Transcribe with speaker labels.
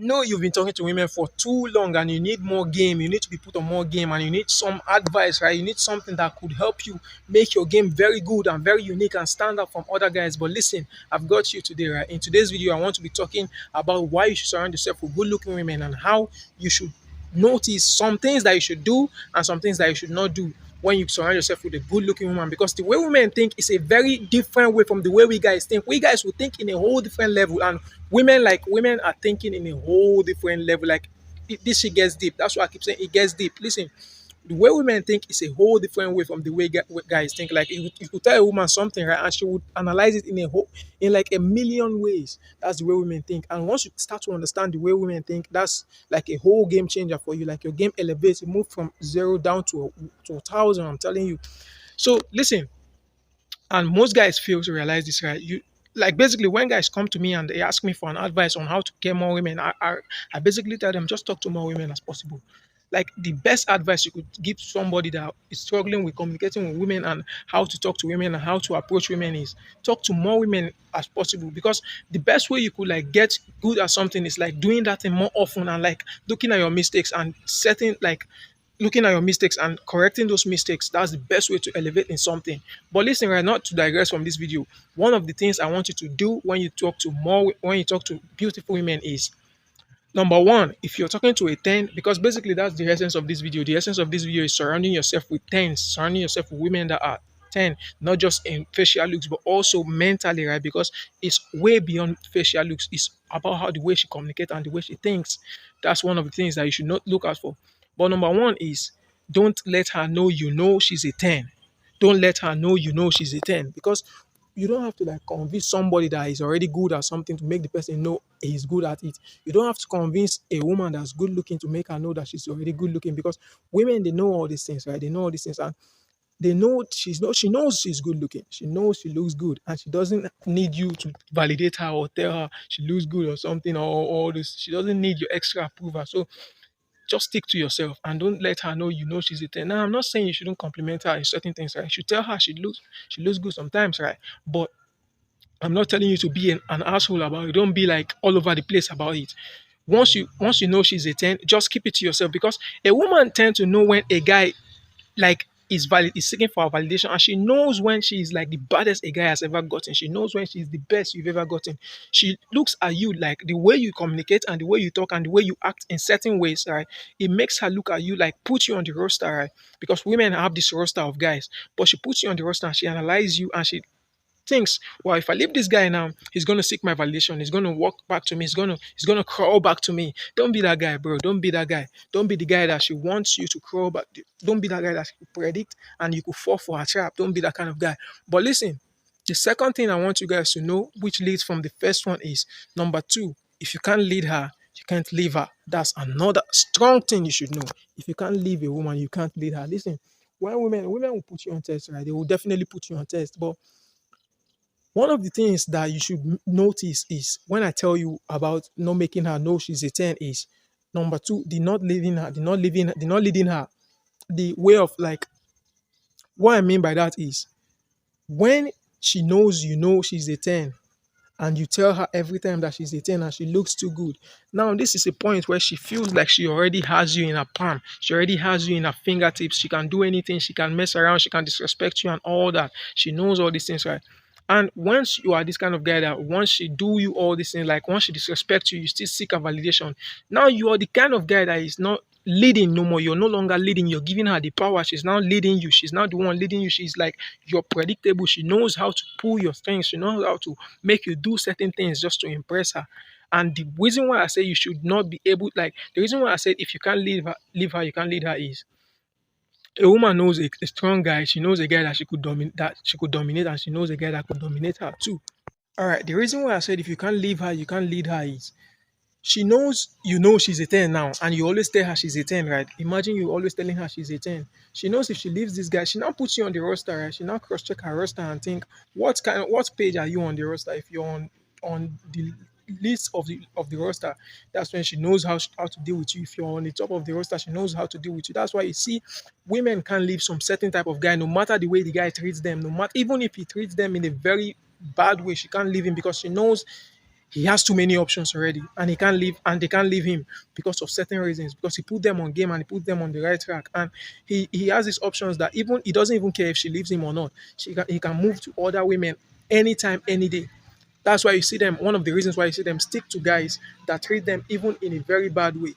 Speaker 1: know you've been talking to women for too long and you need more game, you need to be put on more game, and you need some advice, right? You need something that could help you make your game very good and very unique and stand out from other guys. But listen, I've got you today, right? In today's video, I want to be talking about why you should surround yourself with good looking women and how you should notice some things that you should do and some things that you should not do when you surround yourself with a good looking woman, because the way women think is a very different way from the way we guys think. We guys will think in a whole different level, and women are thinking in a whole different level. Like this shit gets deep. That's why I keep saying it gets deep. Listen, the way women think is a whole different way from the way guys think. Like you could tell a woman something, right, and she would analyze it in like a million ways. That's the way women think. And once you start to understand the way women think, that's like a whole game changer for you. Like your game elevates, you move from zero down to 1,000. I'm telling you. So listen, and most guys fail to realize this, right? You like basically when guys come to me and they ask me for an advice on how to get more women, I basically tell them just talk to more women as possible. Like the best advice you could give to somebody that is struggling with communicating with women and how to talk to women and how to approach women is talk to more women as possible, because the best way you could like get good at something is like doing that thing more often and like looking at your mistakes and setting like looking at your mistakes and correcting those mistakes. That's the best way to elevate in something. But listen, right, not to digress from this video, one of the things I want you to do when you talk to beautiful women is number one, if you're talking to a 10, because basically that's the essence of this video. The essence of this video is surrounding yourself with 10s, surrounding yourself with women that are 10, not just in facial looks, but also mentally, right? Because it's way beyond facial looks. It's about how the way she communicates and the way she thinks. That's one of the things that you should not look out for. But number one is don't let her know you know she's a 10. Don't let her know you know she's a 10, because you don't have to like convince somebody that is already good at something to make the person know he's good at it. You don't have to convince a woman that's good looking to make her know that she's already good looking, because women, they know all these things, right? They know all these things, and they know she knows she's good looking. She knows she looks good, and she doesn't need you to validate her or tell her she looks good or something or all this. She doesn't need your extra approval. So just stick to yourself and don't let her know you know she's a 10. Now, I'm not saying you shouldn't compliment her in certain things, right? You should tell her she looks good sometimes, right? But I'm not telling you to be an asshole about it. Don't be like all over the place about it. Once you know she's a 10, just keep it to yourself, because a woman tends to know when a guy like is seeking for a validation, and she knows when she's like the baddest a guy has ever gotten. She knows when she's the best you've ever gotten. She looks at you like the way you communicate and the way you talk and the way you act in certain ways, right? It makes her look at you like put you on the roster, right? Because women have this roster of guys, but she puts you on the roster and she analyzes you and she thinks, well, if I leave this guy now, he's gonna seek my validation. He's gonna walk back to me. He's gonna crawl back to me. Don't be that guy, bro. Don't be that guy. Don't be the guy that she wants you to crawl back. Don't be that guy that she could predict and you could fall for her trap. Don't be that kind of guy. But listen, the second thing I want you guys to know, which leads from the first one, is number two. If you can't lead her, you can't leave her. That's another strong thing you should know. If you can't leave a woman, you can't lead her. Listen, when women will put you on test, right? They will definitely put you on test, but one of the things that you should notice is when I tell you about not making her know she's a 10 is number two, the not leading her. The way of like what I mean by that is when she knows you know she's a 10 and you tell her every time that she's a 10 and she looks too good. Now, this is a point where she feels like she already has you in her palm. She already has you in her fingertips. She can do anything. She can mess around. She can disrespect you and all that. She knows all these things, right? And once you are this kind of guy that once she do you all these things, like once she disrespects you, you still seek a validation. Now you are the kind of guy that is not leading no more. You're no longer leading. You're giving her the power. She's now leading you. She's now the one leading you. She's like you're predictable. She knows how to pull your strings. She knows how to make you do certain things just to impress her. And the reason why I say you should not be able, like the reason why I said if you can't leave her, you can't lead her is a woman knows a strong guy. She knows a guy that she could dominate, and she knows a guy that could dominate her too. All right. The reason why I said if you can't leave her, you can't lead her is she knows you know she's a 10 now, and you always tell her she's a 10, right? Imagine you always telling her she's a 10. She knows if she leaves this guy, she now puts you on the roster, right? She now cross check her roster and think, what page are you on the roster? If you're on the list of the roster, that's when she knows how to deal with you. If you're on the top of the roster, she knows how to deal with you. That's why you see women can't leave some certain type of guy, no matter the way the guy treats them, no matter even if he treats them in a very bad way, she can't leave him because she knows he has too many options already, and they can't leave him because of certain reasons, because he put them on game and he put them on the right track, and he has these options that even he doesn't even care if she leaves him or not. He can move to other women anytime, any day. That's why you see them. One of the reasons why you see them stick to guys that treat them even in a very bad way.